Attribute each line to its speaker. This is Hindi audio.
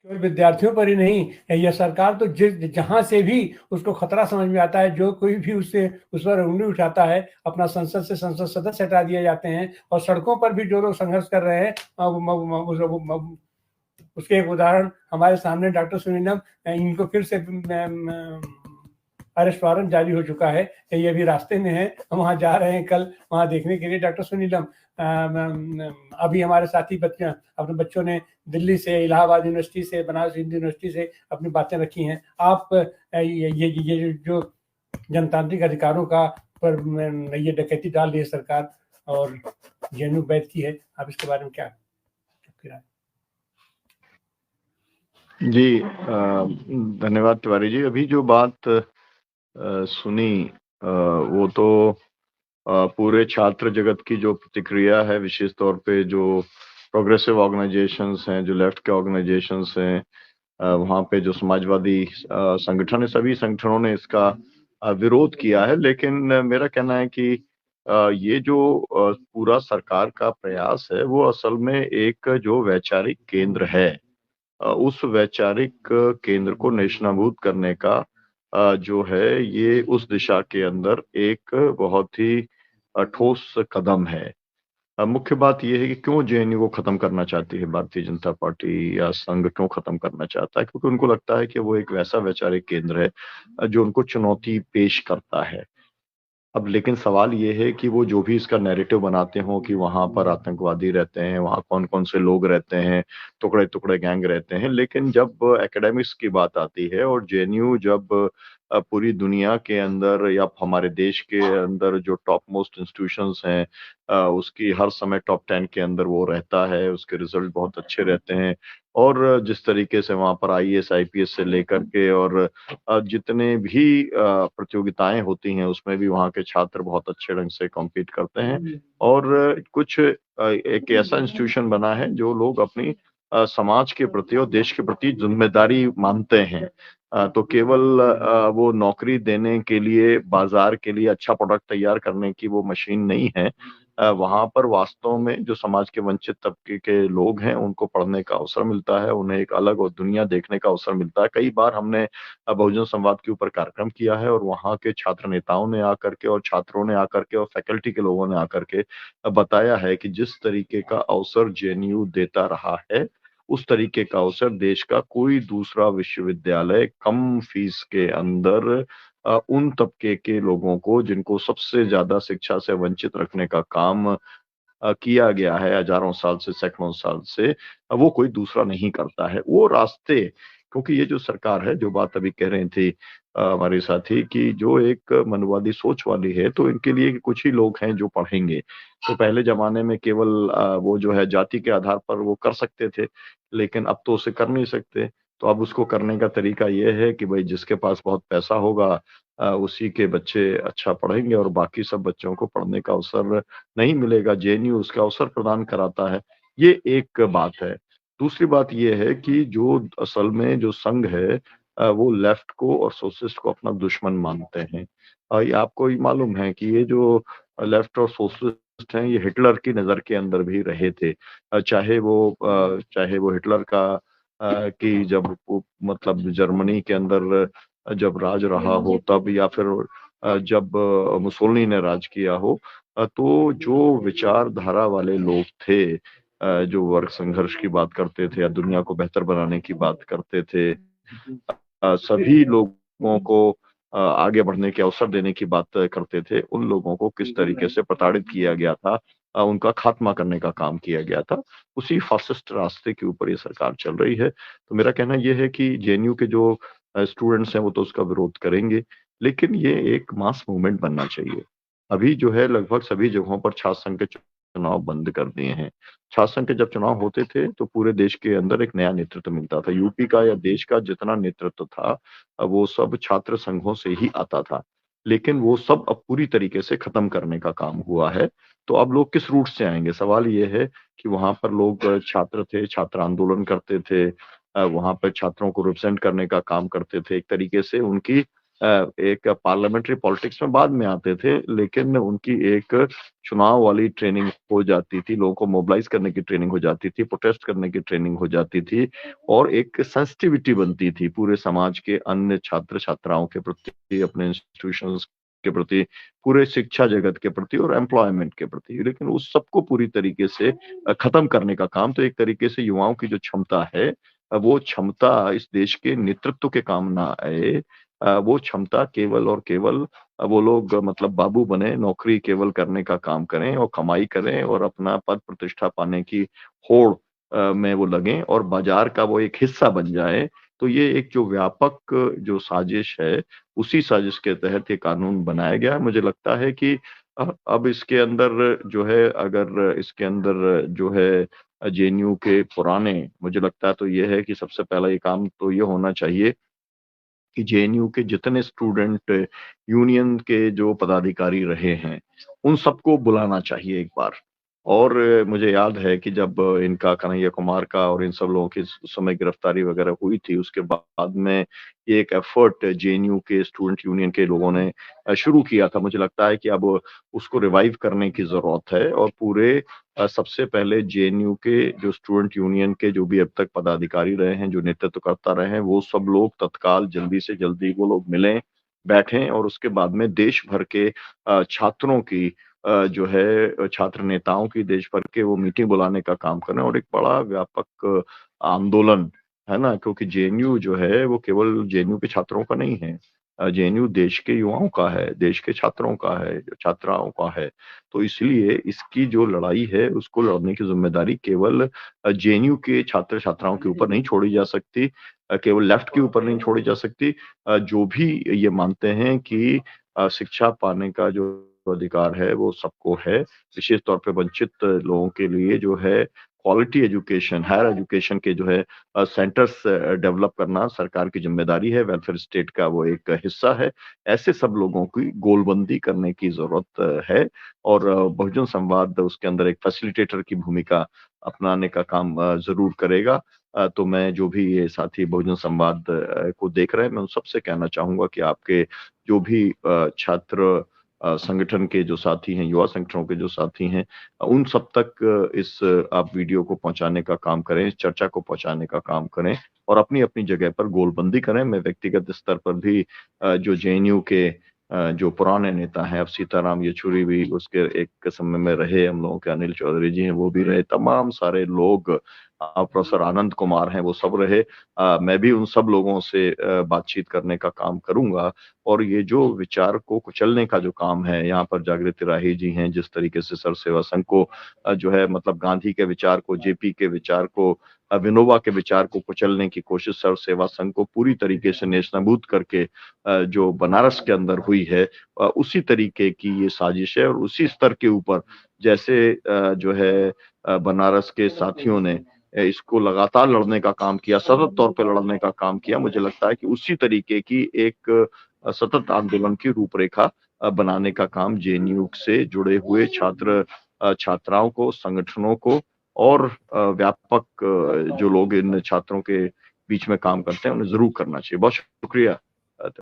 Speaker 1: केवल विद्यार्थियों पर ही नहीं, यह सरकार तो जहां से भी उसको खतरा समझ में आता है, जो कोई भी उससे उस पर उंगली उठाता है, अपना संसद सदस्य हटा दिए जाते हैं। और सड़कों पर भी जो लोग संघर्ष कर रहे हैं, उसके एक उदाहरण हमारे सामने डॉक्टर सुनीलम, इनको फिर से अरेस्ट वारंट जारी हो चुका है। ये अभी रास्ते में है, हम वहाँ जा रहे हैं कल वहाँ देखने के लिए डॉक्टर सुनीलम। अभी हमारे साथी बच्चे अपने बच्चों ने दिल्ली से, इलाहाबाद यूनिवर्सिटी से, बनारस हिंदू यूनिवर्सिटी से अपनी बातें रखी हैं। आप ये जो जनतांत्रिक अधिकारों का पर ये डकैती डाल रही है सरकार, और जेएनयू बैठ की है, आप इसके बारे में क्या राय?
Speaker 2: जी धन्यवाद तिवारी जी। अभी जो बात सुनी वो तो पूरे छात्र जगत की जो प्रतिक्रिया है, विशेष तौर पे जो प्रोग्रेसिव ऑर्गेनाइजेशंस हैं, जो लेफ्ट के ऑर्गेनाइजेशंस हैं, वहाँ पे जो समाजवादी संगठन है, सभी संगठनों ने इसका विरोध किया है। लेकिन मेरा कहना है कि ये जो पूरा सरकार का प्रयास है वो असल में एक जो वैचारिक केंद्र है, उस वैचारिक केंद्र को नेस्तनाबूद करने का जो है ये उस दिशा के अंदर एक बहुत ही ठोस कदम है। मुख्य बात यह है कि क्यों जेएनयू को खत्म करना चाहती है भारतीय जनता पार्टी या संघ, क्यों खत्म करना चाहता है? क्योंकि उनको लगता है कि वो एक वैसा वैचारिक केंद्र है जो उनको चुनौती पेश करता है। अब लेकिन सवाल ये है कि वो जो भी इसका नैरेटिव बनाते हो कि वहां पर आतंकवादी रहते हैं, वहां कौन कौन से लोग रहते हैं, टुकड़े टुकड़े गैंग रहते हैं, लेकिन जब एकेडमिक्स की बात आती है और जेएनयू जब पूरी दुनिया के अंदर या हमारे देश के अंदर जो टॉप मोस्ट इंस्टीट्यूशंस हैं, उसकी हर समय टॉप 10 के अंदर वो रहता है, उसके रिजल्ट बहुत अच्छे रहते हैं। और जिस तरीके से वहां पर आईएएस आईपीएस से लेकर के और जितने भी प्रतियोगिताएं होती हैं उसमें भी वहाँ के छात्र बहुत अच्छे ढंग से कॉम्पीट करते हैं। और कुछ एक ऐसा इंस्टीट्यूशन बना है जो लोग अपनी समाज के प्रति और देश के प्रति जिम्मेदारी मानते हैं। तो केवल वो नौकरी देने के लिए, बाजार के लिए अच्छा प्रोडक्ट तैयार करने की वो मशीन नहीं है। वहां पर वास्तव में जो समाज के वंचित तबके के लोग हैं उनको पढ़ने का अवसर मिलता है, उन्हें एक अलग और दुनिया देखने का अवसर मिलता है। कई बार हमने बहुजन संवाद के ऊपर कार्यक्रम किया है और वहाँ के छात्र नेताओं ने आकर के और छात्रों ने आकर के और फैकल्टी के लोगों ने आकर के बताया है कि जिस तरीके का अवसर जेएनयू देता रहा है, उस तरीके का अवसर देश का कोई दूसरा विश्वविद्यालय कम फीस के अंदर उन तबके के लोगों को जिनको सबसे ज्यादा शिक्षा से वंचित रखने का काम किया गया है हजारों साल से, सैकड़ों साल से, वो कोई दूसरा नहीं करता है। वो रास्ते, क्योंकि ये जो सरकार है, जो बात अभी कह रही थी हमारे साथी कि जो एक मनवादी सोच वाली है, तो इनके लिए कुछ ही लोग हैं जो पढ़ेंगे। तो पहले जमाने में केवल वो जो है जाति के आधार पर वो कर सकते थे, लेकिन अब तो उसे कर नहीं सकते। तो अब उसको करने का तरीका ये है कि भाई जिसके पास बहुत पैसा होगा उसी के बच्चे अच्छा पढ़ेंगे और बाकी सब बच्चों को पढ़ने का अवसर नहीं मिलेगा। जेएनयू उसका अवसर प्रदान कराता है। ये एक बात है। दूसरी बात ये है कि जो असल में जो संघ है वो लेफ्ट को और सोशलिस्ट को अपना दुश्मन मानते हैं। ये आपको ही मालूम है कि ये जो लेफ्ट और सोशलिस्ट हैं, ये हिटलर की नजर के अंदर भी रहे थे। चाहे वो हिटलर का कि जब वो मतलब जर्मनी के अंदर जब राज रहा हो तब, या फिर जब मुसोलिनी ने राज किया हो, तो जो विचारधारा वाले लोग थे, जो वर्ग संघर्ष की बात करते थे या दुनिया को बेहतर बनाने की बात करते थे, सभी लोगों को आगे बढ़ने के अवसर देने की बात करते थे, उन लोगों को किस तरीके से प्रताड़ित किया गया था, उनका खात्मा करने का काम किया गया था। उसी फासिस्ट रास्ते के ऊपर ये सरकार चल रही है। तो मेरा कहना यह है कि जेएनयू के जो स्टूडेंट्स हैं वो तो उसका विरोध करेंगे, लेकिन ये एक मास मूवमेंट बनना चाहिए। अभी जो है लगभग सभी जगहों पर छात्र संघ के चुनाव बंद कर दिए हैं। छात्र संघ के जब चुनाव होते थे तो पूरे देश के अंदर एक नया नेतृत्व मिलता था। यूपी का या देश का जितना नेतृत्व था वो सब छात्र संघों से ही आता था। लेकिन वो सब अब पूरी तरीके से खत्म करने का काम हुआ है। तो अब लोग किस रूट से आएंगे? सवाल ये है कि वहां पर लोग छात्र थे, छात्र आंदोलन करते थे, वहां पर छात्रों को रिप्रेजेंट करने का काम करते थे, एक तरीके से उनकी एक पार्लियामेंट्री पॉलिटिक्स में बाद में आते थे, लेकिन उनकी एक चुनाव वाली ट्रेनिंग हो जाती थी, लोगों को मोबिलाइज करने की ट्रेनिंग हो जाती थी, प्रोटेस्ट करने की ट्रेनिंग हो जाती थी और एक सेंसिटिविटी बनती थी पूरे समाज के अन्य छात्र छात्राओं के प्रति, अपने इंस्टीट्यूशंस के प्रति, पूरे शिक्षा जगत के प्रति और एम्प्लॉयमेंट के प्रति। लेकिन उस सबको पूरी तरीके से खत्म करने का काम तो एक तरीके से युवाओं की जो क्षमता है, वो क्षमता इस देश के नेतृत्व के काम ना आए। वो क्षमता केवल और केवल वो लोग मतलब बाबू बने, नौकरी केवल करने का काम करें और कमाई करें और अपना पद प्रतिष्ठा पाने की होड़ में वो लगें और बाजार का वो एक हिस्सा बन जाए। तो ये एक जो व्यापक जो साजिश है, उसी साजिश के तहत ये कानून बनाया गया है। मुझे लगता है कि अब इसके अंदर जो है, अगर इसके अंदर जो है जेएनयू के पुराने, मुझे लगता है तो ये है कि सबसे पहला ये काम तो ये होना चाहिए कि जेएनयू के जितने स्टूडेंट यूनियन के जो पदाधिकारी रहे हैं, उन सबको बुलाना चाहिए एक बार। और मुझे याद है कि जब इनका कन्हैया कुमार का और इन सब लोगों की उस समय गिरफ्तारी वगैरह हुई थी, उसके बाद में ये एक एफर्ट जेएनयू के स्टूडेंट यूनियन के लोगों ने शुरू किया था। मुझे लगता है कि अब उसको रिवाइव करने की ज़रूरत है और पूरे सबसे पहले जेएनयू के जो स्टूडेंट यूनियन के जो भी अब तक पदाधिकारी रहे हैं, जो नेतृत्व करता रहे हैं, वो सब लोग तत्काल जल्दी से जल्दी वो लोग मिलें, बैठें और उसके बाद में देश भर के छात्रों की जो है छात्र नेताओं की देश भर के वो मीटिंग बुलाने का काम करें और एक बड़ा व्यापक आंदोलन, है ना? क्योंकि जेएनयू जो है वो केवल जेएनयू के छात्रों का नहीं है। जेएनयू देश के युवाओं का है, देश के छात्रों का है, छात्राओं का है। तो इसलिए इसकी जो लड़ाई है, उसको लड़ने की ज़िम्मेदारी केवल जेएनयू के छात्र-छात्राओं के ऊपर नहीं छोड़ी जा सकती, केवल लेफ्ट के ऊपर नहीं छोड़ी जा सकती। जो भी ये मानते हैं कि शिक्षा पाने का जो अधिकार है, वो सबको है। विशेष तौर पे वंचित लोगों के लिए जो है क्वालिटी एजुकेशन, हायर एजुकेशन के जो है सेंटर्स डेवलप करना सरकार की ज़िम्मेदारी है, वेलफेयर स्टेट का वो एक हिस्सा है। ऐसे सब लोगों की गोलबंदी करने की ज़रूरत है और बहुजन संवाद उसके अंदर एक फैसिलिटेटर की भूमिका अपनाने का काम ज़रूर करेगा। तो मैं जो भी ये साथी बहुजन संवाद को देख रहे हैं, मैं उन सबसे कहना चाहूँगा कि आपके जो भी छात्र संगठन के जो साथी हैं, युवा संगठनों के जो साथी हैं, उन सब तक इस आप वीडियो को पहुँचाने का काम करें, इस चर्चा को पहुँचाने का काम करें और अपनी-अपनी जगह पर गोलबंदी करें। मैं व्यक्तिगत स्तर पर भी जो जेएनयू के जो पुराने नेता हैं, अब सीताराम येचुरी भी उसके एक समय में रहे, हम लोगों के अनिल चौधरी जी हैं, वो भी रहे, तमाम सारे लोग प्रोफेसर आनंद कुमार हैं, वो सब रहे। मैं भी उन सब लोगों से बातचीत करने का काम करूँगा और ये जो विचार को कुचलने का जो काम है, यहाँ पर जागृति राही जी हैं, जिस तरीके से सर्व सेवा संघ को जो है मतलब गांधी के विचार को, जेपी के विचार को, विनोबा के विचार को कुचलने की कोशिश सर्व सेवा संघ को पूरी तरीके से नेस्तनाबूद करके जो बनारस के अंदर हुई है, उसी तरीके की ये साजिश है और उसी स्तर के ऊपर जैसे जो है बनारस के साथियों ने इसको लगातार लड़ने का काम किया, सतत तौर पे लड़ने का काम किया। मुझे लगता है कि उसी तरीके की एक सतत आंदोलन की रूपरेखा बनाने का काम जेएनयू से जुड़े हुए छात्राओं को, संगठनों को और व्यापक जो लोग इन छात्रों के बीच में काम करते हैं, उन्हें ज़रूर करना चाहिए। बहुत शुक्रिया।